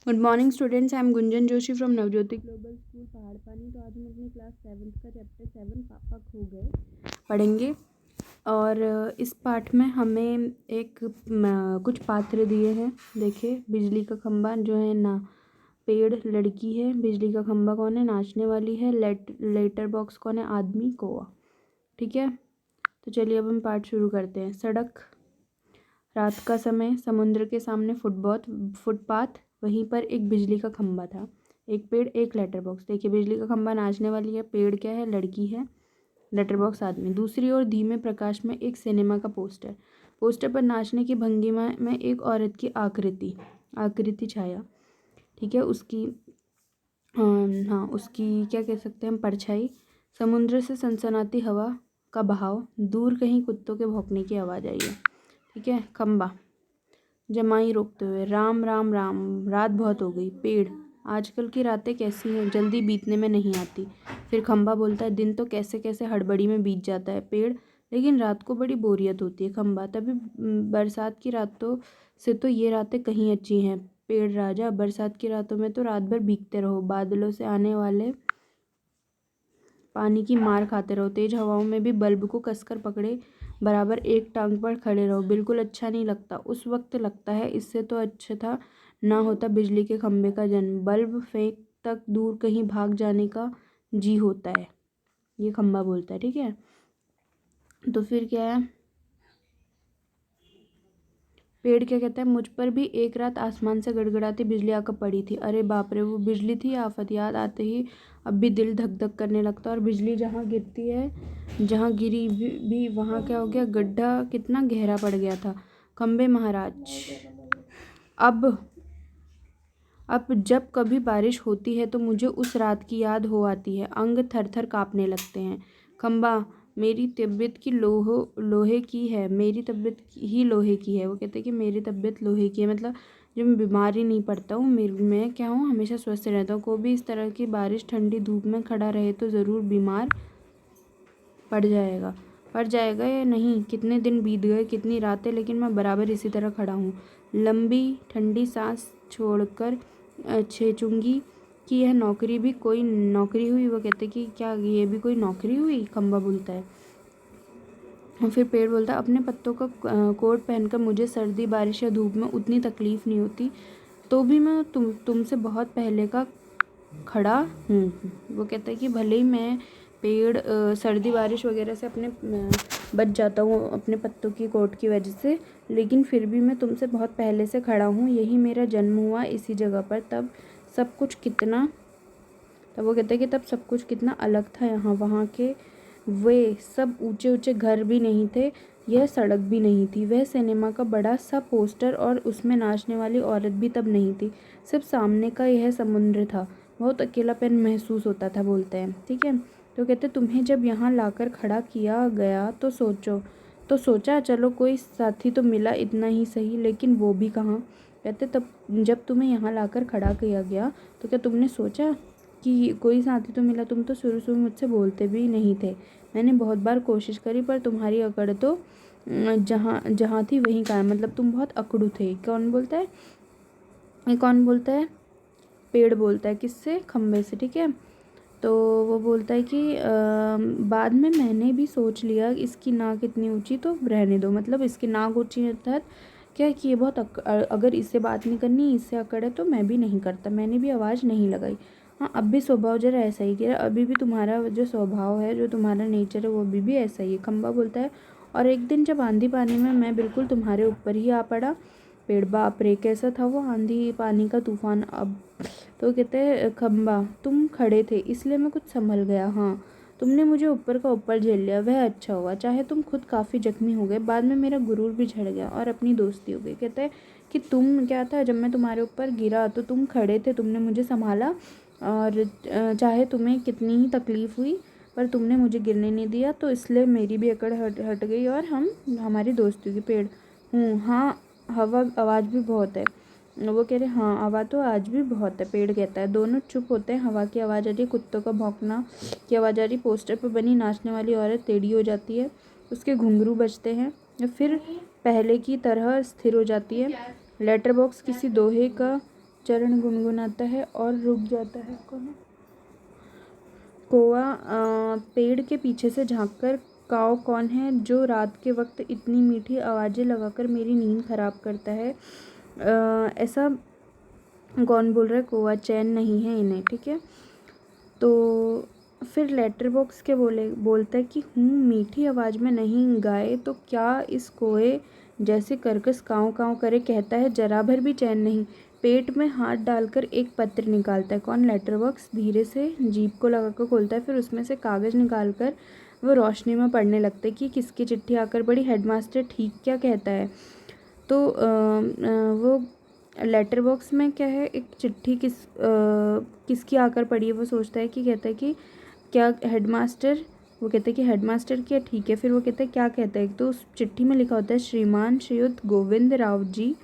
Good morning students, I am Gunjan Joshi from Navjyoti global school Paharpani. तो आज हम अपनी क्लास 7th का चैप्टर 7 पापा खो गए पढ़ेंगे। और इस पाठ में हमें कुछ पात्र दिए हैं। देखिए, बिजली का खंभा जो है ना, पेड़ लड़की है, बिजली का खंभा कौन है, नाचने वाली है, लेटर बॉक्स कौन है, आदमी, कौवा। ठीक है, तो चलिए अब हम पाठ शुरू करते हैं। सड़क, रात का समय, समुद्र के सामने फुटपाथ, वहीं पर एक बिजली का खंभा था, एक पेड़, एक लेटर बॉक्स। देखिए, बिजली का खंभा नाचने वाली है, पेड़ क्या है, लड़की है, लेटर बॉक्स आदमी। दूसरी ओर धीमे प्रकाश में एक सिनेमा का पोस्टर। पोस्टर पर नाचने की भंगिमा में एक औरत की आकृति छाया। ठीक है, उसकी हाँ, उसकी क्या कह सकते हैं हम, परछाई। समुद्र से सनसनाती हवा का बहाव, दूर कहीं कुत्तों के भौंकने की आवाज़ आई है। ठीक है, खंबा, जमाई रोकते हुए, राम राम राम, रात बहुत हो गई। पेड़, आजकल की रातें कैसी हैं, जल्दी बीतने में नहीं आती। फिर खंबा बोलता है, दिन तो कैसे कैसे हड़बड़ी में बीत जाता है। पेड़, लेकिन रात को बड़ी बोरियत होती है। खंबा, तभी बरसात की रातों से तो ये रातें कहीं अच्छी हैं। पेड़, राजा, बरसात की रातों में तो रात भर भीगते रहो, बादलों से आने वाले पानी की मार खाते रहो, तेज हवाओं में भी बल्ब को कसकर पकड़े बराबर एक टांग पर खड़े रहो। बिल्कुल अच्छा नहीं लगता। उस वक्त लगता है इससे तो अच्छा था ना होता बिजली के खंभे का जन्म। बल्ब फेंक तक दूर कहीं भाग जाने का जी होता है, ये खंभा बोलता है। ठीक है, तो फिर क्या है, पेड़ क्या कहता है, मुझ पर भी एक रात आसमान से गड़गड़ाती बिजली आकर पड़ी थी। अरे बाप रे, वो बिजली थी या आफत। याद आते ही अब भी दिल धक धक करने लगता। और बिजली जहाँ गिरती है, जहाँ गिरी भी वहाँ क्या हो गया, गड्ढा कितना गहरा पड़ गया था। खंबे महाराज, अब अब जब कभी बारिश होती है तो मुझे उस रात की याद हो आती है, अंग थर थर काँपने लगते हैं। खंबा, मेरी तबीयत की लोहे की है, मेरी तबीयत ही लोहे की है। वो कहते हैं कि मेरी तबीयत लोहे की है, मतलब जब मैं बीमार ही नहीं पड़ता हूँ, मैं क्या हूँ, हमेशा स्वस्थ रहता हूँ। कोई भी इस तरह की बारिश ठंडी धूप में खड़ा रहे तो ज़रूर बीमार पड़ जाएगा या नहीं। कितने दिन बीत गए, कितनी रातें, लेकिन मैं बराबर इसी तरह खड़ा हूँ, लंबी ठंडी सांस छोड़कर छेचूंगी कि यह नौकरी भी कोई नौकरी हुई। वो कहते कि क्या ये भी कोई नौकरी हुई, खंबा बोलता है। और फिर पेड़ बोलता है, अपने पत्तों का कोट पहनकर मुझे सर्दी, बारिश या धूप में उतनी तकलीफ नहीं होती, तो भी मैं तुमसे बहुत पहले का खड़ा हूँ। वो कहता है कि भले ही मैं पेड़ सर्दी बारिश वगैरह से अपने बच जाता हूँ अपने पत्तों की कोट की वजह से, लेकिन फिर भी मैं तुमसे बहुत पहले से खड़ा हूँ। यही मेरा जन्म हुआ इसी जगह पर। तब वो कहता है कि तब सब कुछ कितना अलग था यहाँ। वहाँ के वे सब ऊंचे ऊंचे घर भी नहीं थे, यह सड़क भी नहीं थी, वह सिनेमा का बड़ा सा पोस्टर और उसमें नाचने वाली औरत भी तब नहीं थी। सिर्फ सामने का यह समुद्र था। बहुत अकेलापन महसूस होता था, बोलते हैं। ठीक है, तो कहते तुम्हें जब यहाँ लाकर खड़ा किया गया तो सोचा चलो कोई साथी तो मिला, इतना ही सही, लेकिन वो भी कहाँ। कहते तब जब तुम्हें यहाँ लाकर खड़ा किया गया तो क्या तुमने सोचा कि कोई साथी तो मिला। तुम तो शुरू शुरू मुझसे बोलते भी नहीं थे। मैंने बहुत बार कोशिश करी पर तुम्हारी अकड़ तो जहाँ जहाँ थी वहीं का है, मतलब तुम बहुत अकड़ू थे। कौन बोलता है, ये कौन बोलता है, पेड़ बोलता है, किससे, खम्भे से। ठीक है, तो वो बोलता है कि बाद में मैंने भी सोच लिया इसकी नाक इतनी ऊंची तो रहने दो, मतलब इसकी नाक ऊंची अर्थात क्या है कि ये बहुत अगर इससे बात नहीं करनी, इससे अकड़ है, तो मैं भी नहीं करता। मैंने भी आवाज़ नहीं लगाई। हाँ, अब भी स्वभाव जरा ऐसा ही किया, अभी भी तुम्हारा जो स्वभाव है, जो तुम्हारा नेचर है, वो अभी भी ऐसा ही है, खंबा बोलता है। और एक दिन जब आंधी पानी में मैं बिल्कुल तुम्हारे ऊपर ही आ पड़ा। पेड़, बाप रे, कैसा था वो आंधी पानी का तूफान। अब तो कहते हैं खंबा, तुम खड़े थे इसलिए मैं कुछ संभल गया। हाँ, तुमने मुझे ऊपर का ऊपर झेल लिया, वह अच्छा हुआ, चाहे तुम खुद काफ़ी जख्मी हो गए। बाद में मेरा गुरूर भी झड़ गया और अपनी दोस्ती हो गई। कहते हैं कि तुम क्या था, जब मैं तुम्हारे ऊपर गिरा तो तुम खड़े थे, तुमने मुझे संभाला, और चाहे तुम्हें कितनी ही तकलीफ़ हुई पर तुमने मुझे गिरने नहीं दिया, तो इसलिए मेरी भी अकड़ हट गई और हमारी दोस्ती की। पेड़, हाँ, हवा आवाज़ भी बहुत है। वो कह रहे हाँ, आवाज़ तो आज भी बहुत है। पेड़ कहता है, दोनों चुप होते हैं। हवा की आवाज़ आ रही, कुत्तों का भौंकना की आवाज़ आ रही, पोस्टर पर बनी नाचने वाली औरत टेढ़ी हो जाती है, उसके घुंघरू बजते हैं, फिर पहले की तरह स्थिर हो जाती है। लेटर बॉक्स किसी दोहे का चरण गुनगुनाता है और रुक जाता है। कौन है? कौवा पेड़ के पीछे से झांककर, काऊ कौन है जो रात के वक्त इतनी मीठी आवाज़ें लगाकर मेरी नींद खराब करता है। ऐसा कौन बोल रहा है? कौवा। चैन नहीं है इन्हें। ठीक है, तो फिर लेटर बॉक्स के बोलता है कि मीठी आवाज़ में नहीं गाए तो क्या इस कोए जैसे कर्कश काँव काँव करे। कहता है जरा भर भी चैन नहीं। पेट में हाथ डालकर एक पत्र निकालता है। कौन? Letter box. धीरे से जीभ को लगाकर खोलता है, फिर उसमें से कागज़ निकालकर वो रोशनी में पढ़ने लगता है कि किसकी चिट्ठी आकर पड़ी। हेडमास्टर ठीक क्या कहता है। तो वो लेटर बॉक्स में क्या है, एक चिट्ठी किसकी आकर पड़ी है वो सोचता है कि कहता है कि क्या हेडमास्टर, वो कहता है कि हेडमास्टर क्या। ठीक है, फिर वो कहता है क्या कहता है। तो उस चिट्ठी में लिखा होता है श्रीमान श्रीयुत गोविंद राव जी,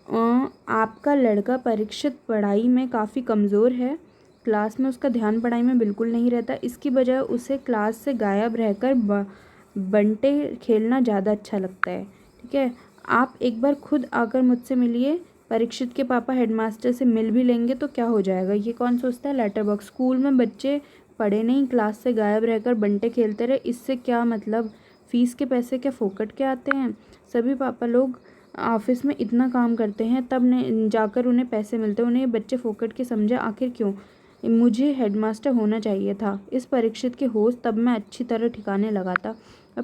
आपका लड़का परीक्षित पढ़ाई में काफ़ी कमज़ोर है। क्लास में उसका ध्यान पढ़ाई में बिल्कुल नहीं रहता। इसकी बजाय उसे क्लास से गायब रहकर बंटे खेलना ज़्यादा अच्छा लगता है। ठीक है, आप एक बार खुद आकर मुझसे मिलिए। परीक्षित के पापा हेडमास्टर से मिल भी लेंगे तो क्या हो जाएगा। ये कौन सोचता है? Letter box. स्कूल में बच्चे पढ़े नहीं, क्लास से गायब रहकर बंटे खेलते रहे, इससे क्या मतलब। फ़ीस के पैसे क्या फोकट के आते हैं। सभी पापा लोग ऑफिस में इतना काम करते हैं तब ने जाकर उन्हें पैसे मिलते हैं, उन्हें बच्चे फोकट के समझे। आखिर क्यों? मुझे हेडमास्टर होना चाहिए था। इस परीक्षित के होश तब मैं अच्छी तरह ठिकाने लगाता।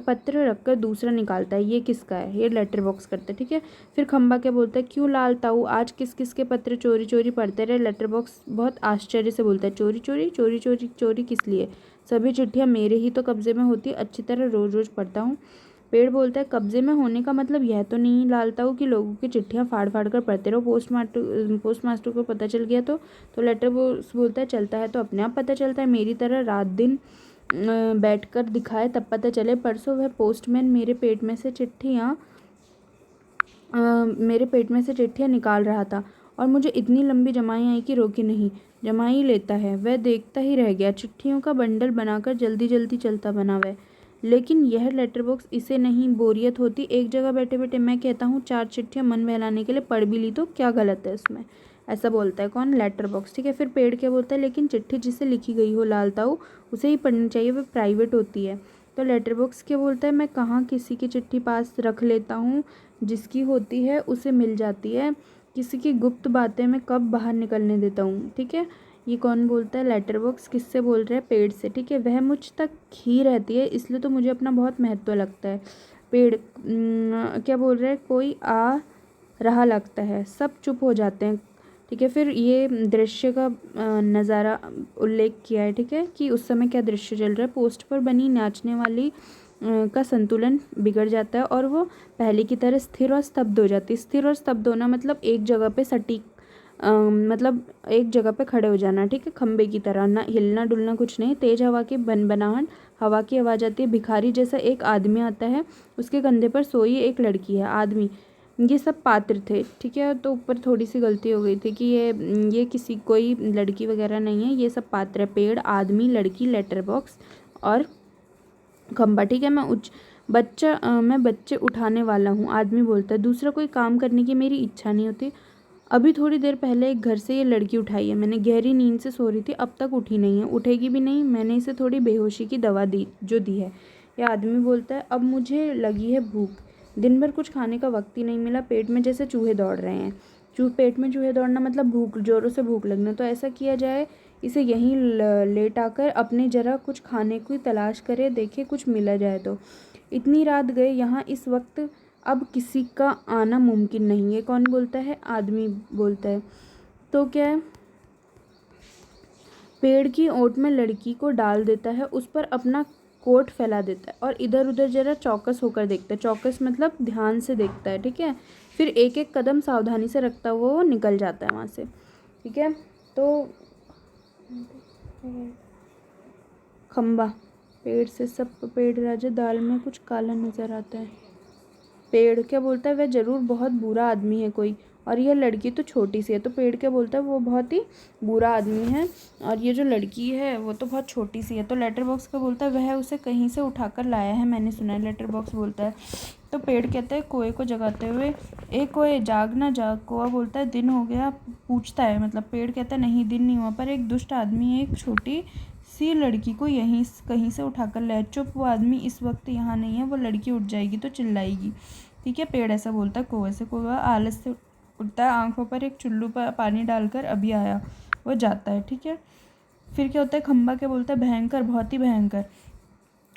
पत्र रखकर दूसरा निकालता है। ये किसका है? ये लेटर बॉक्स करता है। ठीक है, फिर खम्बा क्या बोलता है? क्यों लाल ताऊ आज किस किस के पत्र चोरी चोरी पढ़ते रहे। लेटर बॉक्स बहुत आश्चर्य से बोलता है चोरी चोरी चोरी चोरी चोरी किस लिए? सभी चिट्ठियाँ मेरे ही तो कब्जे में होती, अच्छी तरह रोज़ रोज़ पढ़ता हूँ। पेड़ बोलता है कब्जे में होने का मतलब यह तो नहीं लालता हूँ कि लोगों की चिट्ठियाँ फाड़ फाड़ कर पढ़ते रहो, पोस्टमास्टर को पता चल गया तो लेटर बोलता है चलता है तो अपने आप पता चलता है, मेरी तरह रात दिन बैठकर दिखाए तब पता चले। परसों वह पोस्टमैन मेरे पेट में से चिट्ठियाँ निकाल रहा था और मुझे इतनी लंबी जमाई आई कि रोकी नहीं। जमाई लेता है, वह देखता ही रह गया। चिट्ठियों का बंडल बनाकर जल्दी जल्दी चलता बना वह। लेकिन यह लेटर बॉक्स, इसे नहीं बोरियत होती। एक जगह बैठे बैठे मैं कहता हूँ 4 चिट्ठियाँ मन बहलाने के लिए पढ़ भी ली तो क्या गलत है इसमें। ऐसा बोलता है कौन? Letter box. ठीक है, फिर पेड़ क्या बोलता है? लेकिन चिट्ठी जिसे लिखी गई हो लालताऊ उसे ही पढ़नी चाहिए, वह प्राइवेट होती है। तो लेटर बॉक्स क्या बोलता है? मैं कहाँ किसी की चिट्ठी पास रख लेता हूँ, जिसकी होती है उसे मिल जाती है। किसी की गुप्त बातें मैं कब बाहर निकलने देता हूँ। ठीक है, ये कौन बोलता है? Letter box. किससे बोल रहा है? पेड़ से। ठीक है, वह मुझ तक ही रहती है इसलिए तो मुझे अपना बहुत महत्व लगता है। पेड़ क्या बोल रहा है? कोई आ रहा लगता है, सब चुप हो जाते हैं। ठीक है, फिर ये दृश्य का नज़ारा उल्लेख किया है। ठीक है, कि उस समय क्या दृश्य चल रहा है। पोस्ट पर बनी नाचने वाली का संतुलन बिगड़ जाता है और वो पहले की तरह स्थिर और स्तब्ध हो जाती है। स्थिर और स्तब्ध होना मतलब एक जगह पे सटीक, मतलब एक जगह पे खड़े हो जाना। ठीक है, खंबे की तरह, ना हिलना डुलना कुछ नहीं। तेज हवा की बनबनाहट, हवा की आवाज़ आती है। भिखारी जैसा एक आदमी आता है, उसके कंधे पर सोई एक लड़की है। आदमी, ये सब पात्र थे। ठीक है, तो ऊपर थोड़ी सी गलती हो गई थी कि ये किसी कोई लड़की वगैरह नहीं है, ये सब पात्र है। पेड़, आदमी, लड़की, लेटर बॉक्स और खंबा। ठीक है, मैं बच्चे उठाने वाला हूँ। आदमी बोलता है दूसरा कोई काम करने की मेरी इच्छा नहीं होती। अभी थोड़ी देर पहले एक घर से ये लड़की उठाई है मैंने, गहरी नींद से सो रही थी, अब तक उठी नहीं है, उठेगी भी नहीं। मैंने इसे थोड़ी बेहोशी की दवा दी है। यह आदमी बोलता है अब मुझे लगी है भूख, दिन भर कुछ खाने का वक्त ही नहीं मिला, पेट में जैसे चूहे दौड़ रहे हैं। पेट में चूहे दौड़ना मतलब भूख, जोरों से भूख लगना। तो ऐसा किया जाए, इसे यहीं लेट आकर अपने जरा कुछ खाने की तलाश करे, देखे कुछ मिला जाए तो। इतनी रात गए यहाँ इस वक्त, अब किसी का आना मुमकिन नहीं है। कौन बोलता है? आदमी बोलता है। तो क्या है, पेड़ की ओट में लड़की को डाल देता है, उस पर अपना कोट फैला देता है और इधर उधर जरा चौकस होकर देखता है। चौकस मतलब ध्यान से देखता है। ठीक है, फिर एक एक कदम सावधानी से रखता हुआ वो निकल जाता है वहाँ से। ठीक है, तो खंबा, पेड़ से सब पेड़ राजा, दाल में कुछ काला नजर आता है। पेड़ क्या बोलता है? वह जरूर बहुत बुरा आदमी है कोई, और यह लड़की तो छोटी सी है। तो पेड़ क्या बोलता है, वो बहुत ही बुरा आदमी है और ये जो लड़की है वो तो बहुत छोटी सी है। तो लेटर बॉक्स क्या बोलता है, वह उसे कहीं से उठाकर लाया है, मैंने सुना है, लेटर बॉक्स बोलता है। तो पेड़ कहता है कोए को जगाते हुए, ए कोए जाग ना जाग। कौवा बोलता है दिन हो गया, पूछता है, मतलब पेड़ कहता है नहीं दिन नहीं हुआ, पर एक दुष्ट आदमी एक छोटी सी लड़की को यहीं कहीं से उठाकर लाया। चुप, वो आदमी इस वक्त यहाँ नहीं है, वो लड़की उठ जाएगी तो चिल्लाएगी। ठीक है, पेड़ ऐसा बोलता है कौवे से। कौवा आलस से उठता है, आंखों पर एक चुल्लू पर पानी डालकर अभी आया, वो जाता है। ठीक है, फिर क्या होता है, खम्बा क्या बोलता है, भयंकर, बहुत ही भयंकर।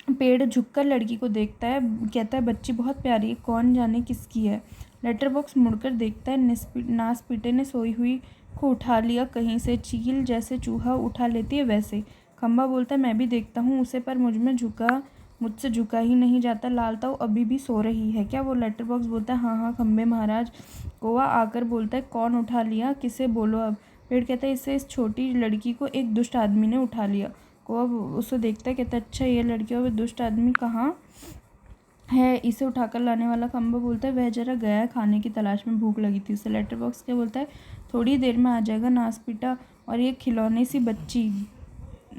पेड़ झुककर लड़की को देखता है, कहता है बच्ची बहुत प्यारी है, कौन जाने किसकी है। लेटर बॉक्स मुड़कर देखता है, नास पीटे ने सोई हुई को उठा लिया कहीं से, चील जैसे चूहा उठा लेती है वैसे। खम्बा बोलता है मैं भी देखता हूँ उसे, पर मुझसे झुका ही नहीं जाता। लाल ताऊ अभी भी सो रही है क्या? वो लेटर बॉक्स बोलता है हाँ हाँ खम्बे महाराज। कौवा आकर बोलता है कौन उठा लिया, किसे बोलो अब। पेड़ कहता है इसे, इस छोटी लड़की को एक दुष्ट आदमी ने उठा लिया। कौवा उसे देखता है, कहता है अच्छा ये लड़की और दुष्ट आदमी कहाँ है इसे उठाकर लाने वाला? खम्बा बोलता है वह जरा गया है खाने की तलाश में, भूख लगी थी उसे। लेटर बॉक्स क्या बोलता है थोड़ी देर में आ जाएगा नास पीटा, और ये खिलौने सी बच्ची।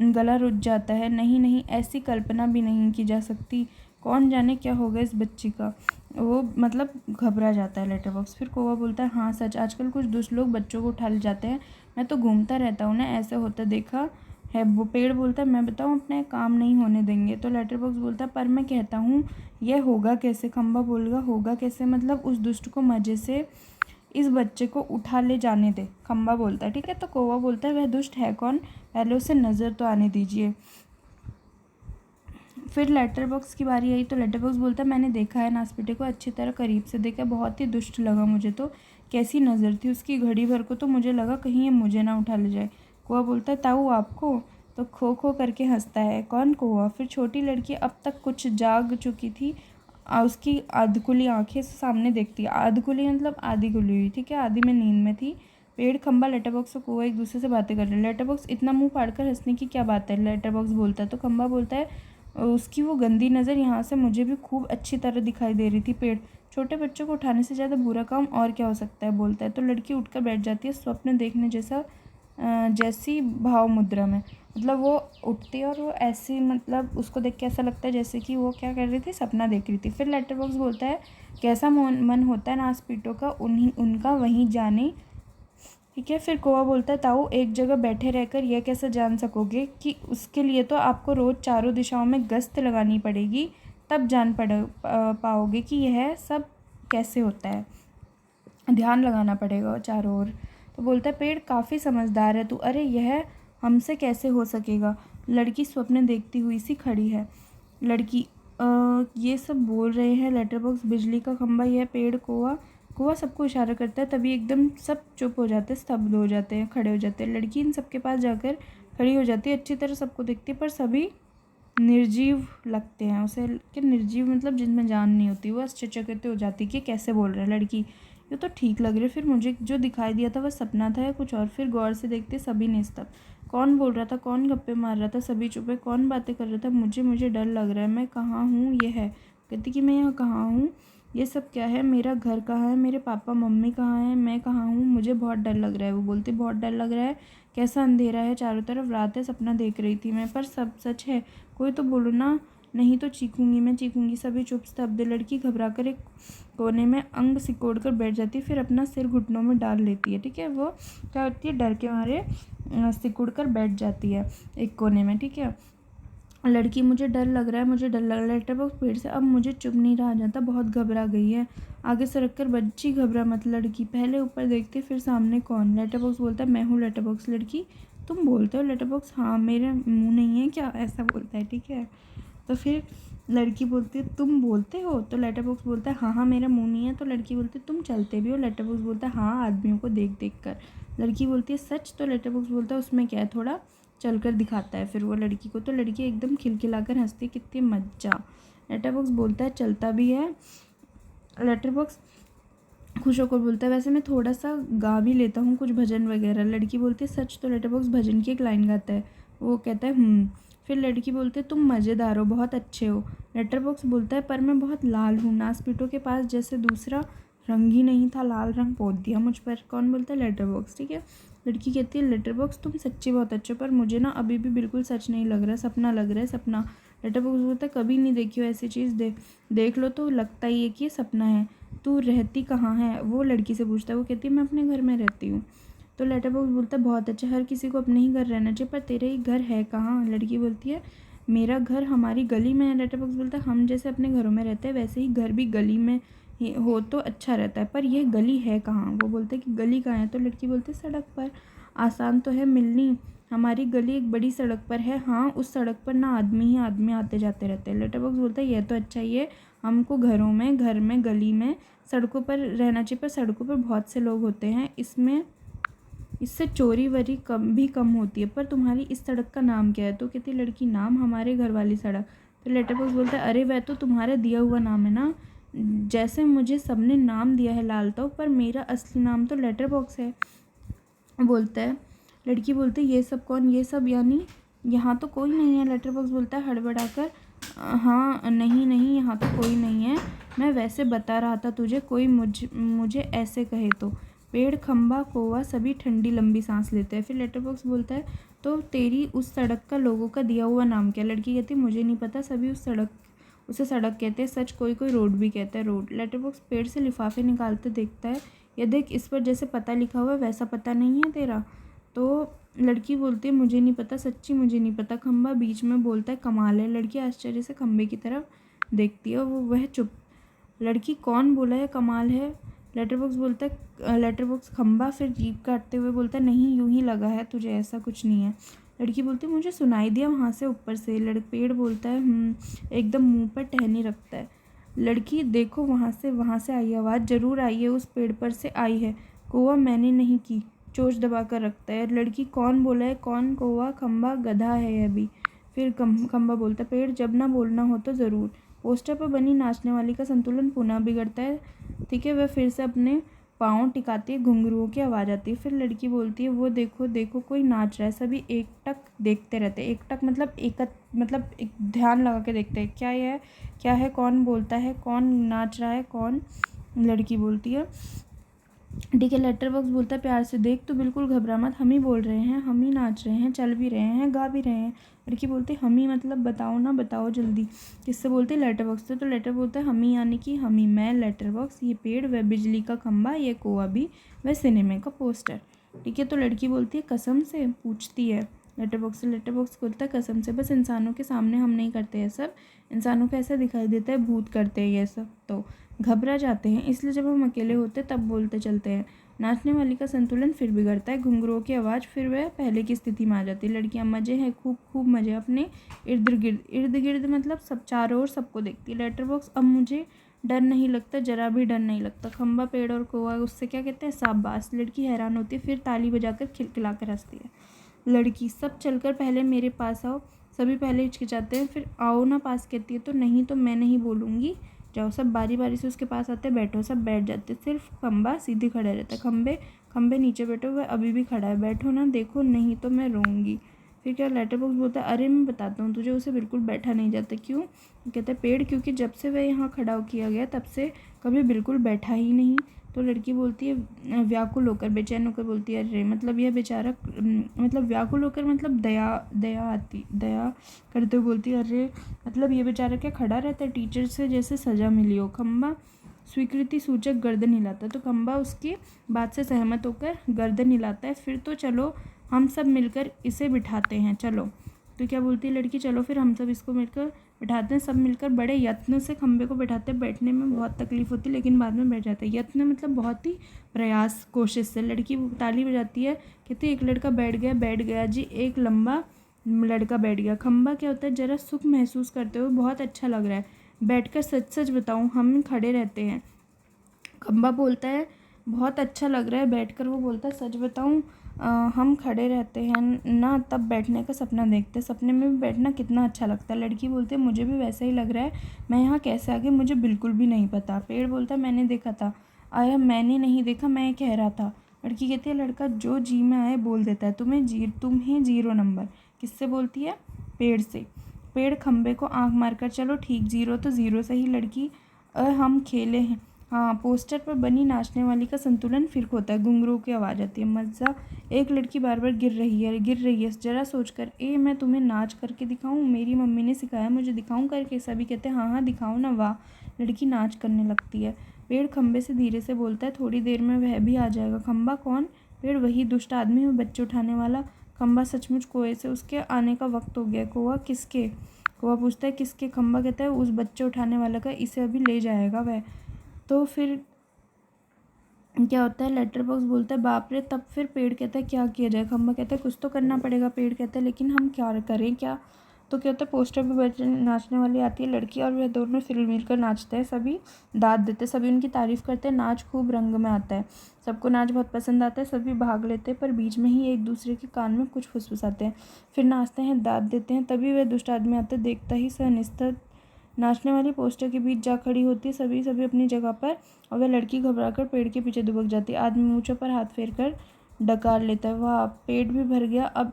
गला रुझ जाता है, नहीं नहीं ऐसी कल्पना भी नहीं की जा सकती, कौन जाने क्या होगा इस बच्ची का। वो मतलब घबरा जाता है लेटर बॉक्स। फिर कौवा बोलता है हाँ सच, आजकल कुछ दुष्ट लोग बच्चों को उठा ले जाते हैं, मैं तो घूमता रहता हूँ ना, ऐसे होता देखा है। वो पेड़ बोलता है मैं बताऊँ, अपने काम नहीं होने देंगे। तो लेटर बॉक्स बोलता है पर मैं कहता हूँ यह होगा कैसे? खम्बा बोलेगा होगा कैसे मतलब उस दुष्ट को मज़े से इस बच्चे को उठा ले जाने दे। खम्बा बोलता है ठीक है। तो कौवा बोलता है वह दुष्ट है कौन, पहले उसे नज़र तो आने दीजिए। फिर लेटर बॉक्स की बारी आई तो लेटर बॉक्स बोलता है मैंने देखा है नासपीटे को, अच्छी तरह करीब से देखा, बहुत ही दुष्ट लगा मुझे तो। कैसी नज़र थी उसकी, घड़ी भर को तो मुझे लगा कहीं ये मुझे ना उठा ले जाए। कौवा बोलता है ताऊ आपको? तो खो खो करके हंसता है। कौन? कौवा। फिर छोटी लड़की अब तक कुछ जाग चुकी थी, उसकी आधखुली आंखें सामने देखती है। आधखुली मतलब आधी खुली हुई, ठीक है, आधी में नींद में थी। पेड़, खम्बा, लेटर बॉक्स और कौवा एक दूसरे से बातें कर रहे हैं। लेटर बॉक्स इतना मुंह फाड़कर हंसने की क्या बात है? लेटर बॉक्स बोलता है। तो खम्बा बोलता है उसकी वो गंदी नज़र यहाँ से मुझे भी खूब अच्छी तरह दिखाई दे रही थी। पेड़, छोटे बच्चों को उठाने से ज़्यादा बुरा काम और क्या हो सकता है, बोलता है। तो लड़की उठकर बैठ जाती है, स्वप्न देखने जैसा जैसी भाव मुद्रा में। मतलब वो उठती है और वो ऐसी, मतलब उसको देख के ऐसा लगता है जैसे कि वो क्या कर रही थी, सपना देख रही थी। फिर लेटर बॉक्स बोलता है कैसा मन होता है नासपीटों का उनका वहीं जाने। ठीक है। फिर कौवा बोलता है ताऊ एक जगह बैठे रहकर यह कैसे जान सकोगे कि उसके लिए तो आपको रोज़ चारों दिशाओं में गश्त लगानी पड़ेगी, तब जान पाओगे कि यह सब कैसे होता है, ध्यान लगाना पड़ेगा चारों ओर। तो बोलता है पेड़ काफ़ी समझदार है तू, अरे यह हमसे कैसे हो सकेगा? लड़की स्वप्न देखती हुई सी खड़ी है। लड़की ये सब बोल रहे हैं लेटर बॉक्स, बिजली का खंभा, यह पेड़, कौवा। कौवा सबको इशारा करता है, तभी एकदम सब चुप हो जाते हैं, स्तब्ध हो जाते हैं, खड़े हो जाते हैं। लड़की इन सबके पास जाकर खड़ी हो जाती है, अच्छी तरह सबको देखती है, पर सभी निर्जीव लगते हैं उसे। कि निर्जीव मतलब जिनमें जान नहीं होती। वो आश्चर्यचकित हो जाती कि कैसे बोल रहा है लड़की, ये तो ठीक लग रही है, फिर मुझे जो दिखाई दिया था वह सपना था या कुछ और? फिर गौर से देखते सभी निस्तब्ध। कौन बोल रहा था, कौन गप्पे मार रहा था, सभी चुप है, कौन बातें कर रहा था? मुझे डर लग रहा है, मैं कहाँ हूँ? ये है, कहती कि मैं यहाँ कहाँ हूँ, ये सब क्या है, मेरा घर कहाँ है, मेरे पापा मम्मी कहाँ हैं, मैं कहाँ हूँ, मुझे बहुत डर लग रहा है। वो बोलती बहुत डर लग रहा है, कैसा अंधेरा है चारों तरफ, रात है, सपना देख रही थी मैं, पर सब सच है, कोई तो बोलो ना, नहीं तो चीखूंगी, मैं चीखूंगी। सभी चुप स्तब्ध। लड़की घबरा कर एक कोने में अंग सिकोड़ कर बैठ जाती है, फिर अपना सिर घुटनों में डाल लेती है। ठीक है, वो क्या होती है, डर के मारे सिकुड़ कर बैठ जाती है एक कोने में। ठीक है, लड़की मुझे डर लग रहा है, मुझे डर लग रहा है। लेटर बॉक्स पेड़ से अब मुझे चुप नहीं रहा जाता, बहुत घबरा गई है। आगे सरक कर बच्ची घबरा मत। लड़की पहले ऊपर देखती फिर सामने, कौन? लेटर बॉक्स बोलता है मैं हूँ लेटर बॉक्स। लड़की तुम बोलते हो? लेटर बॉक्स हाँ, मेरे मुँह नहीं है क्या, ऐसा बोलता है। ठीक है, तो फिर लड़की बोलती है तुम बोलते हो? तो लेटर बॉक्स बोलता है हाँ हाँ, मेरा मुंह नहीं है। तो लड़की बोलती है तुम चलते भी हो? लेटर बॉक्स बोलता है हाँ, आदमियों को देख देख कर। लड़की बोलती है सच? तो लेटर बॉक्स बोलता है उसमें क्या है, थोड़ा चल कर दिखाता है फिर वो लड़की को। तो लड़की एकदम खिलखिलाकर हंसती है, कितनी मज्जा। लेटर बॉक्स बोलता है चलता भी है। लेटर बॉक्स खुश होकर बोलता है वैसे मैं थोड़ा सा गा भी लेता हूँ, कुछ भजन वगैरह। लड़की बोलती है सच? तो लेटर बॉक्स भजन की एक लाइन गाता है। वो कहता है फिर लड़की बोलती है तुम मज़ेदार हो, बहुत अच्छे हो। लेटर बॉक्स बोलता है पर मैं बहुत लाल हूँ, नासपीटों के पास जैसे दूसरा रंग ही नहीं था, लाल रंग पोत दिया मुझ पर। कौन बोलता है? Letter box. ठीक है, लड़की कहती है लेटर बॉक्स तुम सच्ची बहुत अच्छे हो, पर मुझे ना अभी भी बिल्कुल सच नहीं लग रहा, सपना लग रहा है, सपना। लेटर बॉक्स बोलता है कभी नहीं देखी हो ऐसी चीज़, देख लो तो लगता ही है कि ये सपना है। तू रहती कहाँ है? वो लड़की से पूछता है। वो कहती है मैं अपने घर में रहती हूँ। तो लेटर बॉक्स बोलता है बहुत अच्छा, हर किसी को अपने ही घर रहना चाहिए, पर तेरा ही घर है कहाँ? लड़की बोलती है मेरा घर हमारी गली में है। लेटर बॉक्स बोलता है हम जैसे अपने घरों में रहते हैं वैसे ही घर भी गली में हो तो अच्छा रहता है, पर यह गली है कहाँ? वो बोलते हैं कि गली कहाँ है? तो लड़की बोलती है सड़क पर। आसान तो है मिलनी, हमारी गली एक बड़ी सड़क पर है। हाँ, उस सड़क पर ना आदमी ही आदमी आते जाते रहते हैं। लेटर बॉक्स बोलता है यह तो अच्छा ही है, हमको घरों में, घर में, गली में, सड़कों पर रहना चाहिए, पर सड़कों पर बहुत से लोग होते हैं, इससे चोरी वरी कम होती है। पर तुम्हारी इस सड़क का नाम क्या है? तो कहती लड़की नाम हमारे घर वाली सड़क। तो लेटर बॉक्स बोलता है अरे वह तो तुम्हारा दिया हुआ नाम है ना, जैसे मुझे सबने नाम दिया है लालताऊ, पर मेरा असली नाम तो लेटर बॉक्स है। बोलता है लड़की बोलती है ये सब कौन? ये सब यानी यहाँ तो कोई नहीं है। लेटर बॉक्स बोलता है हड़बड़ाकर हाँ नहीं यहाँ तो कोई नहीं है, मैं वैसे बता रहा था तुझे, कोई मुझे ऐसे कहे तो। पेड़, खंबा, कौवा सभी ठंडी लंबी सांस लेते हैं। फिर लेटर बॉक्स बोलता है तो तेरी उस सड़क का लोगों का दिया हुआ नाम क्या? लड़की कहती है मुझे नहीं पता, सभी उसे सड़क कहते हैं, सच कोई रोड भी कहता है, रोड। लेटर बॉक्स पेड़ से लिफाफे निकालते देखता है, ये देख इस पर जैसे पता लिखा हुआ है वैसा पता नहीं है तेरा। तो लड़की बोलती है मुझे नहीं पता, सच्ची मुझे नहीं पता। खंबा बीच में बोलता है कमाल है। लड़की आश्चर्य से खंबे की तरफ देखती है, वह चुप। लड़की कौन बोला है कमाल है? लेटर बॉक्स बोलता है लेटर बॉक्स खंबा फिर जीभ काटते हुए बोलता है नहीं, यूं ही लगा है तुझे, ऐसा कुछ नहीं है। लड़की बोलती है मुझे सुनाई दिया वहाँ से ऊपर से। पेड़ बोलता है एकदम मुंह पर टहनी रखता है। लड़की देखो वहाँ से आई आवाज़, ज़रूर आई है, उस पेड़ पर से आई है। कौवा मैंने नहीं की, चोंच दबा कर रखता है। लड़की कौन बोला है? कौन? कौवा, खंबा, गधा है अभी। फिर खंबा बोलता है पेड़ जब ना बोलना हो तो ज़रूर। पोस्टर पर बनी नाचने वाली का संतुलन पुनः बिगड़ता है। ठीक है, वह फिर से अपने पाँव टिकाती है, घुंघरुओं की आवाज़ आती है। फिर लड़की बोलती है वो देखो देखो कोई नाच रहा है। सभी एकटक देखते रहते हैं। एकटक मतलब एक ध्यान लगा के देखते हैं क्या है, कौन बोलता है, कौन नाच रहा है, कौन? लड़की बोलती है ठीक है। लेटर बॉक्स बोलता है प्यार से देख, तो बिल्कुल घबरा मत, हम ही बोल रहे हैं, हम ही नाच रहे हैं, चल भी रहे हैं, गा भी रहे हैं। लड़की बोलती है हम ही मतलब बताओ ना, बताओ जल्दी। किससे बोलते हैं? लेटर बॉक्स से। तो लेटर बोलता है हम ही यानी कि हम ही, मैं लेटर बॉक्स, ये पेड़, वह बिजली का खंभा, ये कौवा भी, वह सिनेमा का पोस्टर। ठीक है, तो लड़की बोलती है कसम से? पूछती है लेटर बॉक्स से। लेटर बॉक्स बोलता है कसम से, बस इंसानों के सामने हम नहीं करते ये सब, इंसानों को ऐसा दिखाई देता है भूत करते हैं ये सब, तो घबरा जाते हैं, इसलिए जब हम अकेले होते तब बोलते चलते हैं। नाचने वाली का संतुलन फिर बिगड़ता है, घुंघरुओं की आवाज़ फिर वह पहले की स्थिति में आ जाती है। लड़कियां मज़े हैं, खूब मज़े, अपने इर्द गिर्द मतलब सब चारों ओर सबको देखती है। लेटर बॉक्स अब मुझे डर नहीं लगता, जरा भी डर नहीं लगता। खंबा, पेड़ और कौवा उससे क्या कहते हैं? शाबाश। लड़की हैरान होती है, फिर ताली बजाकर खिलखिला कर हंसती है। लड़की सब चलकर पहले मेरे पास आओ। सभी पहले हिचकिचाते हैं, फिर आओ ना पास कहती है, तो नहीं तो मैं नहीं बोलूँगी, जाओ। सब बारी बारी से उसके पास आते, बैठो। सब बैठ जाते, सिर्फ खंबा सीधे खड़ा रहता है। खंबे नीचे बैठो, वह अभी भी खड़ा है, बैठो ना, देखो नहीं तो मैं रोऊंगी। फिर क्या? लेटर बॉक्स बोलता है अरे मैं बताता हूँ तुझे, उसे बिल्कुल बैठा नहीं जाता। क्यों? कहता है पेड़, क्योंकि जब से वह यहाँ खड़ा किया गया तब से कभी बिल्कुल बैठा ही नहीं। तो लड़की बोलती है व्याकुल होकर, बेचैन होकर बोलती है अरे मतलब यह बेचारा, मतलब व्याकुल होकर मतलब दया करते हुए बोलती है अरे मतलब ये बेचारा क्या खड़ा रहता है, टीचर से जैसे सज़ा मिली हो। खंबा स्वीकृति सूचक गर्दन हिलाता है, तो खंबा उसकी बात से सहमत होकर गर्दन हिलाता है। फिर तो चलो हम सब मिलकर इसे बिठाते हैं, चलो। तो क्या बोलती है लड़की? चलो फिर हम सब इसको मिलकर बिठाते हैं। सब मिलकर बड़े यत्न से खंबे को बिठाते हैं। बैठने में बहुत तकलीफ होती है लेकिन बाद में बैठ जाता है। यत्न मतलब बहुत ही प्रयास, कोशिश से। लड़की ताली बजाती है, कहती है एक लड़का बैठ गया जी, एक लंबा लड़का बैठ गया। खंबा क्या होता है? जरा सुख महसूस करते हुए, बहुत अच्छा लग रहा है, बैठकर सच बताऊं हम खड़े रहते हैं। खंबा बोलता है बहुत अच्छा लग रहा है बैठकर। वो बोलता है सच बताऊं हम खड़े रहते हैं ना, तब बैठने का सपना देखते, सपने में भी बैठना कितना अच्छा लगता है। लड़की बोलती है मुझे भी वैसा ही लग रहा है, मैं यहाँ कैसे आ गई मुझे बिल्कुल भी नहीं पता। पेड़ बोलता है मैंने देखा था। आया मैंने नहीं देखा, मैं कह रहा था। लड़की कहती है लड़का जो जी में आए बोल देता है, तुम्हें 0 नंबर। किससे बोलती है? पेड़ से। पेड़ खंबे को आंख मारकर चलो ठीक, 0 तो 0 सही। लड़की हम खेले हैं, हाँ, पोस्टर पर बनी नाचने वाली का संतुलन फिर खोता है। घुंघरू की आवाज़ आती है। मज़ा, एक लड़की बार बार गिर रही है जरा सोचकर। मैं तुम्हें नाच करके दिखाऊं? मेरी मम्मी ने सिखाया मुझे, दिखाऊं करके? सभी कहते हैं हाँ हाँ दिखाओ ना। वाह, लड़की नाच करने लगती है। पेड़ खंबे से धीरे से बोलता है, थोड़ी देर में वह भी आ जाएगा। खंबा कौन? पेड़, वही दुष्ट आदमी है बच्चे उठाने वाला। खंबा, सचमुच कोए से उसके आने का वक्त हो गया। कौवा, किसके? कौवा पूछता है किसके? खंबा कहता है उस बच्चे उठाने वाला का, इसे अभी ले जाएगा वह। तो फिर क्या होता है? लेटर बॉक्स बोलता है बाप रे। तब फिर पेड़ कहता है क्या किया जाए? खंबा कहता है कुछ तो करना पड़ेगा। पेड़ कहता है लेकिन हम क्या करें क्या? तो क्या होता है? पोस्टर पे बच्चे नाचने वाली आती है लड़की और वह दोनों मिलकर नाचते हैं। सभी दाद देते, सभी उनकी तारीफ करते हैं। नाच खूब रंग में आता है। सबको नाच बहुत पसंद आता है। सभी भाग लेते हैं पर बीच में ही एक दूसरे के कान में कुछ फुसफुसाते हैं। फिर नाचते हैं, दाद देते हैं। तभी वह दुष्ट आदमी आते, देखता ही सह निस्तर नाचने वाली पोस्टर के बीच जा खड़ी होती है। सभी अपनी जगह पर, और वह लड़की घबराकर पेड़ के पीछे दुबक जाती है। आदमी मूंछों पर हाथ फेर कर डकार लेता है। वाह, पेट भी भर गया, अब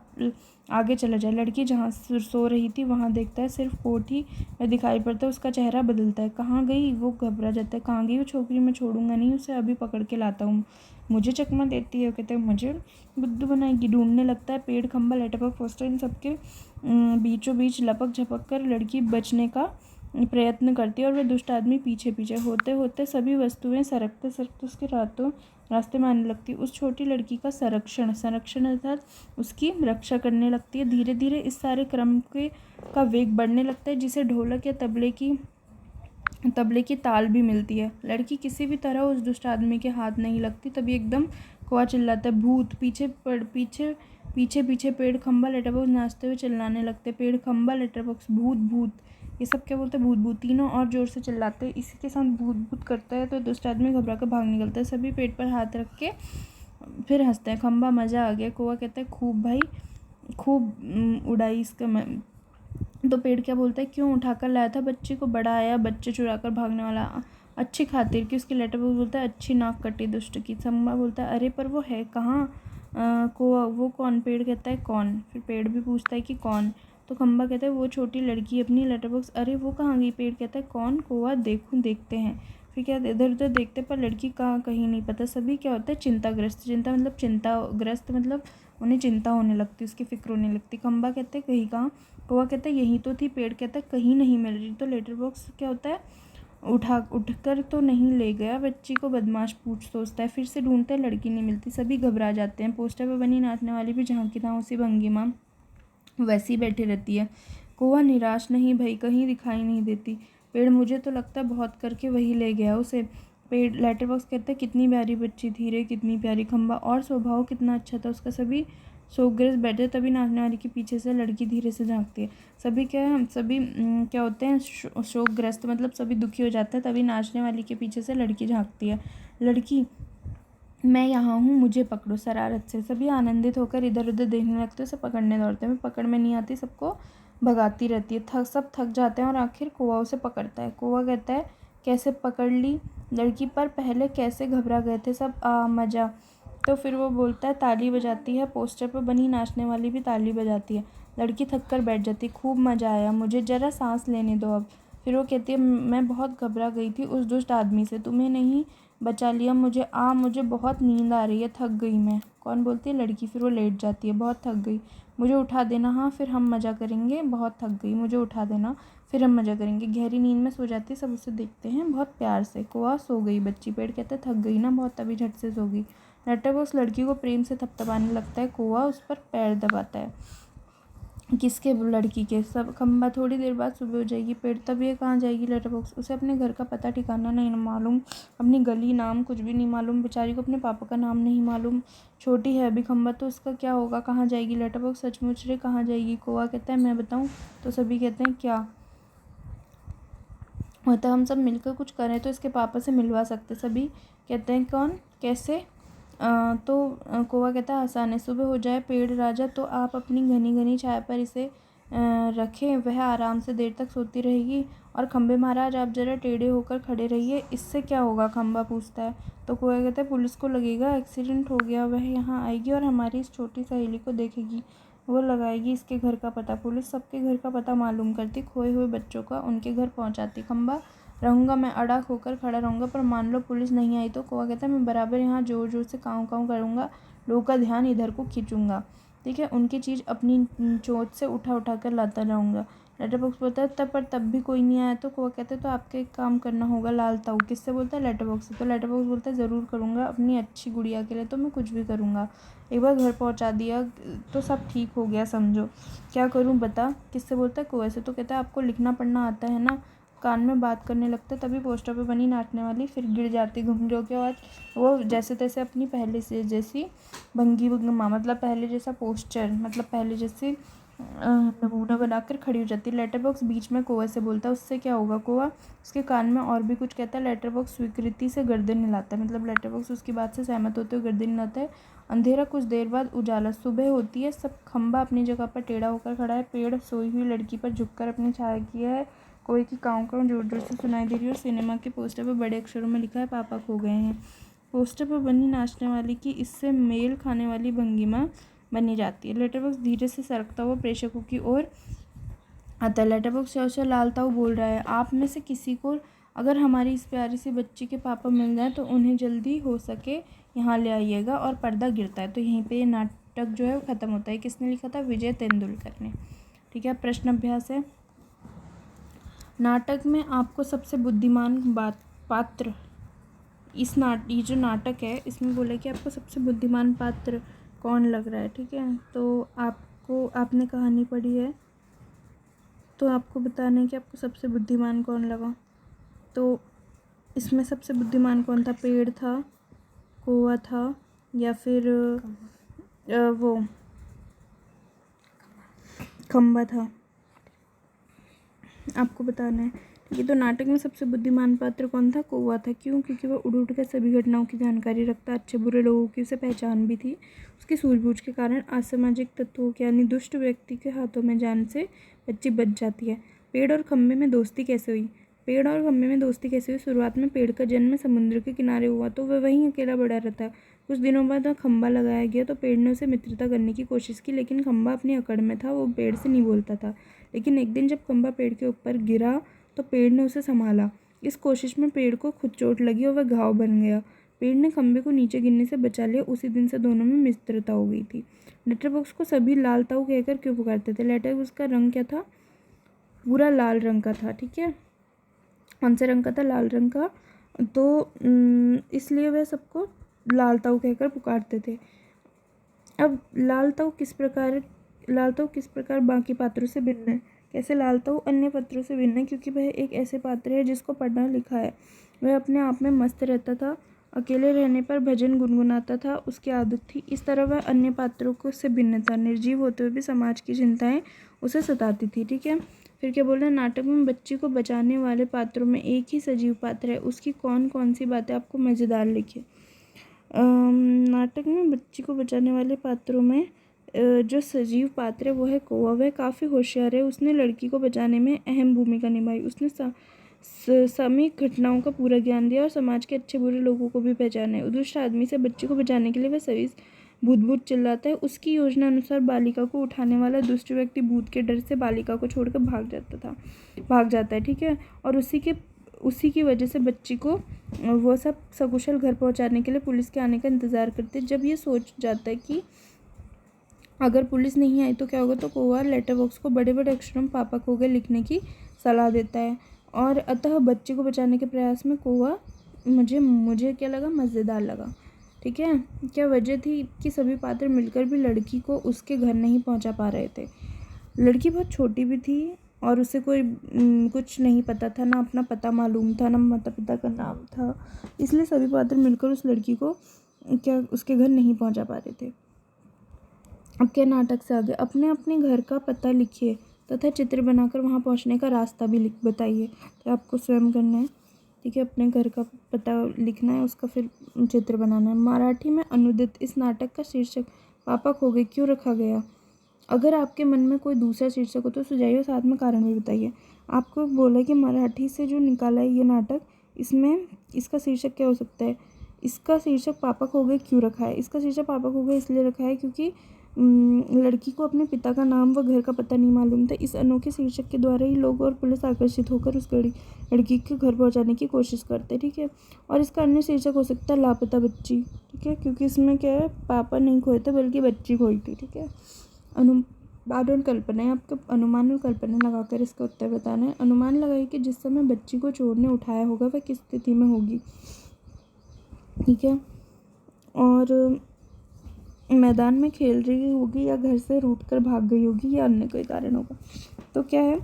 आगे चला जाए। लड़की जहाँ सो रही थी वहाँ देखता है, सिर्फ कोट ही वह दिखाई पड़ता है। उसका चेहरा बदलता है। कहाँ गई? वो घबरा जाता है। कहाँ गई वो छोकरी? मैं छोड़ूंगा नहीं उसे, अभी पकड़ के लाता हूँ। मुझे चकमा देती है, कहते हैं मुझे बुद्धू बनाएगी। ढूंढने लगता है पेड़, खंबा, लेटर बॉक्स, पोस्टर, इन सबके बीचों बीच लपक झपक कर लड़की बचने का प्रयत्न करती है और वह दुष्ट आदमी पीछे पीछे। होते होते सभी वस्तुएं सरकते सरकते उसके रास्ते में आने लगती। उस छोटी लड़की का संरक्षण अर्थात उसकी रक्षा करने लगती है। धीरे धीरे इस सारे क्रम का वेग बढ़ने लगता है, जिसे ढोलक या तबले की ताल भी मिलती है। लड़की किसी भी तरह उस दुष्ट आदमी के हाथ नहीं लगती। तभी एकदम कौवा चिल्लाता है, भूत! पीछे पीछे पेड़, खंबा, लेटर बॉक्स नाचते हुए चिल्लाने लगते। पेड़, खंबा, लेटर बॉक्स, भूत भूत, ये सब क्या बोलते हैं? भूत भूत। तीनों और जोर से चिल्लाते हैं। इसी के साथ भूत भूत करता है तो दुष्ट आदमी घबरा कर भाग निकलता है। सभी पेट पर हाथ रख के फिर हंसते हैं। खंबा, मज़ा आ गया। कौवा कहता है खूब भाई, खूब उड़ाई इसका। तो पेड़ क्या बोलता है, क्यों उठाकर लाया था बच्ची को? बड़ा आया बच्चे चुरा कर भागने वाला। अच्छी खातिर की उसकी। लेटर बॉक्स बोलता है अच्छी नाक कटी दुष्ट की। खंबा बोलता है अरे पर वो है कहाँ? वो कौन? पेड़ कहता है कौन? फिर पेड़ भी पूछता है कि कौन? तो खंबा कहता है वो छोटी लड़की अपनी। लेटर बॉक्स, अरे वो कहाँ गई? पेड़ कहता है कौन? कौवा, देखते हैं। फिर क्या, इधर उधर देखते पर लड़की कहाँ, कहीं नहीं पता। सभी क्या होता है? चिंताग्रस्त मतलब उन्हें चिंता होने लगती, उसकी फिक्र होने लगती। खंबा कहते हैं कहीं कहाँ? कौवा कहता है यही तो थी। पेड़ कहता है कहीं नहीं मिल रही। तो लेटर बॉक्स क्या होता है? उठकर तो नहीं ले गया बच्ची को? बदमाश सोचता है। फिर से ढूंढता है, लड़की नहीं मिलती। सभी घबरा जाते हैं। पोस्टर पर बनी नाचने वाली भी जहाँ की तहाँ उसी भंगिमा वैसी बैठी रहती है। कौवा निराश नहीं भाई, कहीं दिखाई नहीं देती। पेड़, मुझे तो लगता है बहुत करके वही ले गया उसे। पेड़, लेटर बॉक्स कहता है कितनी प्यारी बच्ची थी रे, कितनी प्यारी। खंबा, और स्वभाव कितना अच्छा था उसका। सभी शोकग्रस्त बैठे। तभी नाचने वाली के पीछे से लड़की धीरे से झांकती है। सभी क्या होते हैं? शोकग्रस्त मतलब सभी दुखी हो जाते हैं। तभी नाचने वाली के पीछे से लड़की झांकती है। लड़की, मैं यहाँ हूँ, मुझे पकड़ो, शरारत से। सभी आनंदित होकर इधर उधर देखने लगते हैं। उसे पकड़ने दौड़ते हैं। पकड़ में नहीं आती, सबको भगाती रहती है। सब थक जाते हैं और आखिर कौवा उसे पकड़ता है। कौवा कहता है कैसे पकड़ ली लड़की? पर पहले कैसे घबरा गए थे सब। मज़ा। तो फिर वो बोलता है, ताली बजाती है। पोस्टर पर बनी नाचने वाली भी ताली बजाती है। लड़की थक कर बैठ जाती है। खूब मज़ा आया, मुझे ज़रा सांस लेने दो अब। फिर वो कहती है मैं बहुत घबरा गई थी उस दुष्ट आदमी से, तुम्हें नहीं बचा लिया। मुझे बहुत नींद आ रही है, थक गई मैं। कौन बोलती है? लड़की। फिर वो लेट जाती है, बहुत थक गई, मुझे उठा देना। हाँ, फिर हम मज़ा करेंगे। बहुत थक गई, मुझे उठा देना, फिर हम मज़ा करेंगे। गहरी नींद में सो जाती है। सब उसे देखते हैं बहुत प्यार से। कौवा, सो गई बच्ची। पेड़ कहते थक गई ना बहुत, तभी झट से सो गई। लेटर बॉक्स लड़की को प्रेम से थपथपाने लगता है। कौवा उस पर पैर दबाता है। किसके? लड़की के। सब खंबा, थोड़ी देर बाद सुबह हो जाएगी। पेड़, तब ये कहाँ जाएगी? लेटर बॉक्स, उसे अपने घर का पता ठिकाना नहीं मालूम, अपनी गली नाम कुछ भी नहीं मालूम। बेचारी को अपने पापा का नाम नहीं मालूम। छोटी है अभी। खंबा, तो उसका क्या होगा? कहाँ जाएगी? लेटर बॉक्स, सचमुच रे कहाँ जाएगी? कौवा कहता है मैं बताऊँ? तो सभी कहते हैं क्या होता है? हम सब मिलकर कुछ करें तो इसके पापा से मिलवा सकते। सभी कहते हैं कौन, कैसे? कौवा कहता है आसान है, सुबह हो जाए पेड़ राजा तो आप अपनी घनी घनी छाया पर इसे रखें, वह आराम से देर तक सोती रहेगी। और खंबे महाराज आप जरा टेढ़े होकर खड़े रहिए। इससे क्या होगा? खंबा पूछता है। तो कौवा कहता है पुलिस को लगेगा एक्सीडेंट हो गया, वह यहाँ आएगी और हमारी इस छोटी सहेली को देखेगी, वो लगाएगी इसके घर का पता। पुलिस सबके घर का पता मालूम करती, खोए हुए बच्चों का उनके घर पहुँचाती। खंबा, रहूँगा, मैं अड़ा होकर खड़ा रहूँगा, पर मान लो पुलिस नहीं आई तो? कौवा कहता है मैं बराबर यहाँ ज़ोर ज़ोर से काऊँ काऊँ करूँगा, लोगों का ध्यान इधर को खींचूँगा, ठीक है, उनकी चीज़ अपनी चोंच से उठा उठा कर लाता रहूँगा। लेटर बॉक्स बोलता है तब भी कोई नहीं आया तो? कौवा कहता है तो आपको एक काम करना होगा लाल ताऊ। किससे बोलता है? लेटर बॉक्स से। तो लेटर बॉक्स बोलता है ज़रूर करूँगा, अपनी अच्छी गुड़िया के लिए तो मैं कुछ भी करूँगा। एक बार घर पहुँचा दिया तो सब ठीक हो गया समझो, क्या करूँ बता? किससे बोलता है? कौवे से। तो कहता है आपको लिखना पढ़ना आता है ना? कान में बात करने लगता है। तभी पोस्टर पे बनी नाचने वाली फिर गिर जाती घुंघरू की आवाज़। वो जैसे तैसे अपनी पहले से जैसी भंगी मतलब पहले जैसा पोस्टर, मतलब पहले जैसे नमूना बनाकर खड़ी हो जाती है। लेटर बॉक्स बीच में कौवे से बोलता है उससे क्या होगा? कौवा उसके कान में और भी कुछ कहता है। लेटर बॉक्स स्वीकृति से गर्दन हिलाता है, मतलब लेटर बॉक्स उसकी बात से सहमत होते हुए गर्दन हिलाता है। अंधेरा कुछ देर बाद उजाला, सुबह होती है, सब खंबा अपनी जगह पर टेढ़ा होकर खड़ा है, पेड़ सोई हुई लड़की पर झुककर अपनी छाया किया है, कोई की काँव काँव जोर जोर से सुनाई दे रही है और सिनेमा के पोस्टर पर बड़े अक्षरों में लिखा है पापा खो गए हैं। पोस्टर पर बनी नाचने वाली की इससे मेल खाने वाली भंगिमा बनी जाती है। लेटर बॉक्स धीरे से सरकता हुआ प्रेक्षकों की ओर आता है। लेटर बॉक्स चौचा लाल ताऊ बोल रहा है आप में से किसी को अगर हमारी इस प्यारी सी बच्ची के पापा मिल जाए तो उन्हें जल्दी हो सके यहाँ ले आइएगा। और पर्दा गिरता है तो यहीं पे ये नाटक जो है वो ख़त्म होता है। किसने लिखा था? विजय तेंदुलकर ने। ठीक है, प्रश्न अभ्यास है। नाटक में आपको सबसे बुद्धिमान पात्र ये जो नाटक है इसमें बोला कि आपको सबसे बुद्धिमान पात्र कौन लग रहा है। ठीक है, तो आपने कहानी पढ़ी है तो आपको बताना है कि आपको सबसे बुद्धिमान कौन लगा। तो इसमें सबसे बुद्धिमान कौन था? पेड़ था, कौवा था, या फिर वो खंबा था? आपको बताना है। ठीक है, तो नाटक में सबसे बुद्धिमान पात्र कौन था? कौवा था। क्यों? क्योंकि वह उड़ उड़ कर सभी घटनाओं की जानकारी रखता, अच्छे बुरे लोगों की उसे पहचान भी थी। उसकी सूझबूझ के कारण असामाजिक तत्वों के यानी दुष्ट व्यक्ति के हाथों में जान से बच्ची बच जाती है। पेड़ और खंबे में दोस्ती कैसे हुई? पेड़ और खंबे में दोस्ती कैसे हुई? शुरुआत में पेड़ का जन्म समुद्र के किनारे हुआ तो वह वहीं अकेला बड़ा रहता। कुछ दिनों बाद वह खंबा लगाया गया तो पेड़ ने उसे मित्रता करने की कोशिश की, लेकिन खंबा अपनी अकड़ में था, वो पेड़ से नहीं बोलता था। लेकिन एक दिन जब खंबा पेड़ के ऊपर गिरा तो पेड़ ने उसे संभाला। इस कोशिश में पेड़ को खुद चोट लगी और वह घाव बन गया। पेड़ ने खंबे को नीचे गिरने से बचा लिया। उसी दिन से दोनों में मित्रता हो गई थी। लेटर बॉक्स को सभी लाल ताऊ कहकर क्यों पुकारते थे? लेटर बॉक्स का रंग क्या था? पूरा लाल रंग का था। ठीक है, कौन से रंग का था? लाल रंग का। तो इसलिए वह सबको लाल ताऊ कहकर पुकारते थे। अब लाल ताऊ किस प्रकार बाकी पात्रों से भिन्न है? कैसे लाल ताऊ अन्य पात्रों से भिन्न है? क्योंकि वह एक ऐसे पात्र है जिसको पढ़ना लिखा है। वह अपने आप में मस्त रहता था, अकेले रहने पर भजन गुनगुनाता था, उसकी आदत थी। इस तरह वह अन्य पात्रों को से भिन्न था। निर्जीव होते हुए भी समाज की चिंताएं उसे सताती थी। ठीक है, फिर क्या बोल रहे हैं? नाटक में बच्ची को बचाने वाले पात्रों में एक ही सजीव पात्र है, उसकी कौन कौन सी बातें आपको मज़ेदार लिखी? नाटक में बच्ची को बचाने वाले पात्रों में जो सजीव पात्र है वो है कौवा। वह काफ़ी होशियार है, उसने लड़की को बचाने में अहम भूमिका निभाई। उसने सामयिक घटनाओं का पूरा ज्ञान दिया और समाज के अच्छे बुरे लोगों को भी पहचाना है। दुष्ट आदमी से बच्ची को बचाने के लिए वह सभी भूत भूत चिल्लाता है। उसकी योजना अनुसार बालिका को उठाने वाला दुष्ट व्यक्ति भूत के डर से बालिका को छोड़कर भाग जाता है। ठीक है, और उसी की वजह से बच्ची को वो सब सकुशल घर पहुंचाने के लिए पुलिस के आने का इंतज़ार करते। जब ये सोच जाता है कि अगर पुलिस नहीं आई तो क्या होगा, तो कौवा लेटर बॉक्स को बड़े बड़े अक्षरों में पापा खो गए लिखने की सलाह देता है। और अतः बच्चे को बचाने के प्रयास में कौवा मुझे क्या लगा? मज़ेदार लगा। ठीक है, क्या वजह थी कि सभी पात्र मिलकर भी लड़की को उसके घर नहीं पहुंचा पा रहे थे? लड़की बहुत छोटी भी थी और उसे कोई कुछ नहीं पता था, ना अपना पता मालूम था, ना माता पिता का नाम था। इसलिए सभी पात्र मिलकर उस लड़की को उसके घर नहीं पहुंचा पा रहे थे। अब क्या नाटक से आगे? अपने अपने घर का पता लिखिए तथा चित्र बनाकर वहां पहुंचने का रास्ता भी बताइए। तो आपको स्वयं करना है। ठीक है, अपने घर का पता लिखना है, उसका फिर चित्र बनाना है। मराठी में अनुदित इस नाटक का शीर्षक पापा खो गए क्यों रखा गया? अगर आपके मन में कोई दूसरा शीर्षक हो तो सुझाइए, साथ में कारण भी बताइए। आपको बोला कि मराठी से जो निकाला है ये नाटक, इसमें इसका शीर्षक क्या हो सकता है? इसका शीर्षक पापा खो गए क्यों रखा है? इसका शीर्षक पापा खो गए इसलिए रखा है क्योंकि लड़की को अपने पिता का नाम व घर का पता नहीं मालूम था। इस अनोखे शीर्षक के द्वारा ही लोग और पुलिस आकर्षित होकर उस लड़की के घर पहुंचाने की कोशिश करते, ठीक है। और इसका अन्य शीर्षक हो सकता है लापता बच्ची, ठीक है, क्योंकि इसमें क्या है, पापा नहीं खोए थे बल्कि बच्ची खोई थी, ठीक है। अनुमान और कल्पना है, आपको अनुमान और कल्पना लगाकर इसका उत्तर बताना है। अनुमान लगाइए कि जिस समय बच्ची को चोर ने उठाया होगा वह किस स्थिति में होगी, ठीक है। और मैदान में खेल रही होगी या घर से रूठकर भाग गई होगी या अन्य कोई कारण होगा। तो क्या है,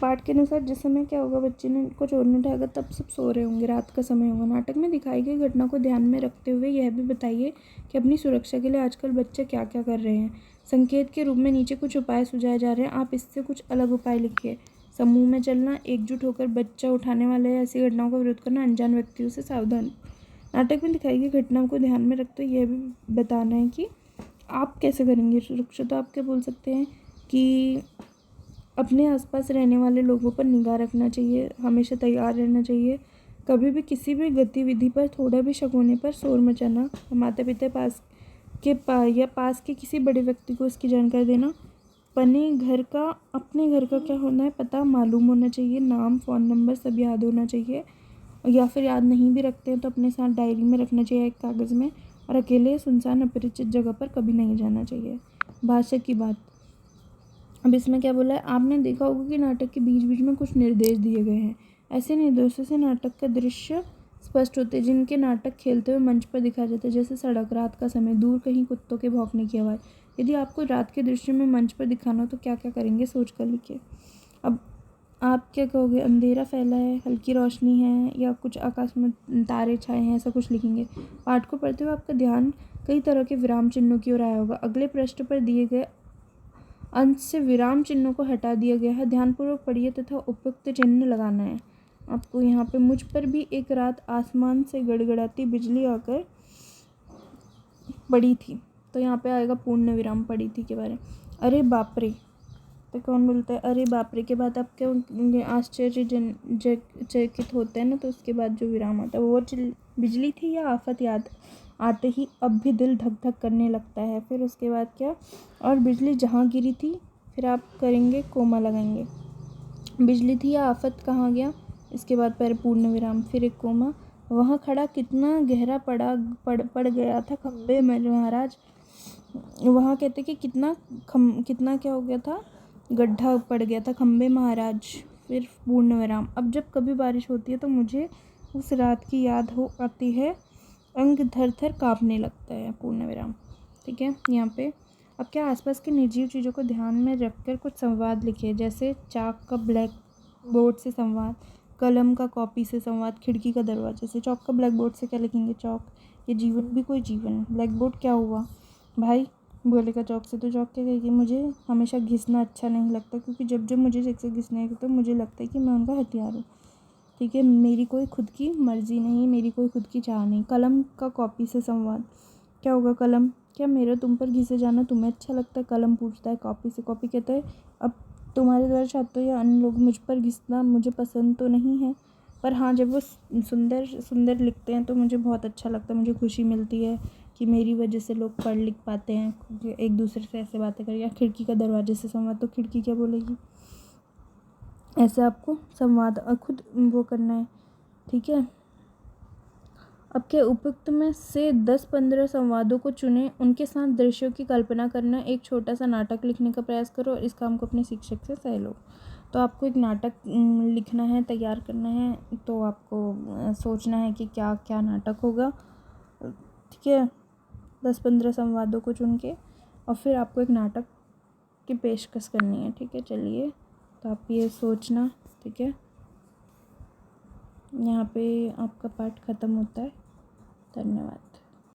पाठ के अनुसार जिस समय क्या होगा, बच्चे ने को चोर ने उठाया तब सब सो रहे होंगे, रात का समय होगा। नाटक में दिखाई गई घटना को ध्यान में रखते हुए यह भी बताइए कि अपनी सुरक्षा के लिए आजकल बच्चे क्या क्या कर रहे हैं। संकेत के रूप में नीचे कुछ उपाय सुझाए जा रहे हैं, आप इससे कुछ अलग उपाय लिखिए। समूह में चलना, एकजुट होकर बच्चा उठाने वाले ऐसी घटनाओं का विरोध करना, अनजान व्यक्तियों से सावधान। नाटक में दिखाई गई घटना को ध्यान में रखते हुए यह भी बताना है कि आप कैसे करेंगे सुरक्षा। तो आप क्या बोल सकते हैं कि अपने आसपास रहने वाले लोगों पर निगाह रखना चाहिए, हमेशा तैयार रहना चाहिए, कभी भी किसी भी गतिविधि पर थोड़ा भी शक होने पर शोर मचाना, माता पिता या पास के किसी बड़े व्यक्ति को इसकी जानकारी देना, अपने घर का क्या होना है पता मालूम होना चाहिए, नाम फ़ोन नंबर सब याद होना चाहिए, या फिर याद नहीं भी रखते हैं तो अपने साथ डायरी में रखना चाहिए एक कागज़ में, और अकेले सुनसान अपरिचित जगह पर कभी नहीं जाना चाहिए। भाषा की बात, अब इसमें क्या बोला है, आपने देखा होगा कि नाटक के बीच बीच में कुछ निर्देश दिए गए हैं। ऐसे निर्देशों से नाटक का दृश्य स्पष्ट होते हैं, जिनके नाटक खेलते हुए मंच पर दिखाया जाता है, जैसे सड़क, रात का समय, दूर कहीं कुत्तों के भौंकने की आवाज़। यदि आपको रात के दृश्य में मंच पर दिखाना हो तो क्या क्या करेंगे सोच कर लिखिए। अब आप क्या कहोगे, अंधेरा फैला है, हल्की रोशनी है, या कुछ आकाश में तारे छाए हैं, ऐसा कुछ लिखेंगे। पाठ को पढ़ते हुए आपका ध्यान कई तरह के विराम चिन्हों की ओर आया होगा। अगले पृष्ठ पर दिए गए अंत से विराम चिन्हों को हटा दिया गया है, ध्यानपूर्वक पढ़िए तथा उपयुक्त चिन्ह लगाना है आपको। यहाँ पे मुझ पर भी एक रात आसमान से गड़गड़ाती बिजली आकर पड़ी थी, तो यहाँ पे आएगा पूर्ण विराम पड़ी थी के बारे में। अरे बाप रे, तो कौन बोलता है अरे बाप रे के बाद आप क्या आश्चर्यचकित होते हैं ना, तो उसके बाद जो विराम आता है वो बिजली थी या आफत याद आते ही अब भी दिल धक धक करने लगता है। फिर उसके बाद क्या, और बिजली जहाँ गिरी थी, फिर आप करेंगे कोमा लगाएंगे, बिजली थी या आफत कहाँ गया, इसके बाद पूर्ण विराम, फिर एक कोमा। वहाँ खड़ा कितना गहरा पड़ गया था खम्बे महाराज। वहाँ कहते कि कितना क्या हो गया था, गड्ढा पड़ गया था खम्बे महाराज। फिर पूर्ण विराम, अब जब कभी बारिश होती है तो मुझे उस रात की याद हो आती है, अंग थर थर काँपने लगता है, पूर्ण विराम, ठीक है। यहाँ पे अब क्या, आसपास के निर्जीव चीज़ों को ध्यान में रखकर कुछ संवाद लिखे, जैसे चाक का ब्लैक बोर्ड से संवाद, कलम का कॉपी से संवाद, खिड़की का दरवाजे से। चौक का ब्लैक बोर्ड से क्या लिखेंगे, चौक, ये जीवन भी कोई जीवन है। ब्लैक बोर्ड क्या हुआ भाई, बोलेगा चौक से, तो चौक क्या कहेगी, मुझे हमेशा घिसना अच्छा नहीं लगता, क्योंकि जब जब मुझे एक से घिसने तो मुझे लगता है कि मैं उनका हथियार हूँ, ठीक है, मेरी कोई खुद की मर्जी नहीं, मेरी कोई खुद की चाह नहीं। कलम का कॉपी से संवाद क्या होगा, कलम, क्या मेरा तुम पर घिसे जाना तुम्हें अच्छा लगता है, कलम पूछता है कॉपी से। कॉपी कहता है अब तुम्हारे द्वारा छात्रों या अन्य लोग मुझ पर घिसना मुझे पसंद तो नहीं है, पर हाँ जब वो सुंदर सुंदर लिखते हैं तो मुझे बहुत अच्छा लगता है, मुझे खुशी मिलती है कि मेरी वजह से लोग पढ़ लिख पाते हैं, एक दूसरे से ऐसे बातें करें। या खिड़की का दरवाजे से संवाद, तो खिड़की क्या बोलेगी, ऐसे आपको संवाद खुद वो करना है, ठीक है। अब क्या, उपयुक्त में से 10-15 संवादों को चुनें, उनके साथ दृश्यों की कल्पना करना, एक छोटा सा नाटक लिखने का प्रयास करो और इस काम को अपने शिक्षक से सह लो। तो आपको एक नाटक लिखना है, तैयार करना है, तो आपको सोचना है कि क्या क्या नाटक होगा, ठीक है। 10-15 संवादों को चुन के और फिर आपको एक नाटक की पेशकश करनी है, ठीक है। चलिए, तो आप ये सोचना, ठीक है। यहाँ पे आपका पाठ ख़त्म होता है। धन्यवाद।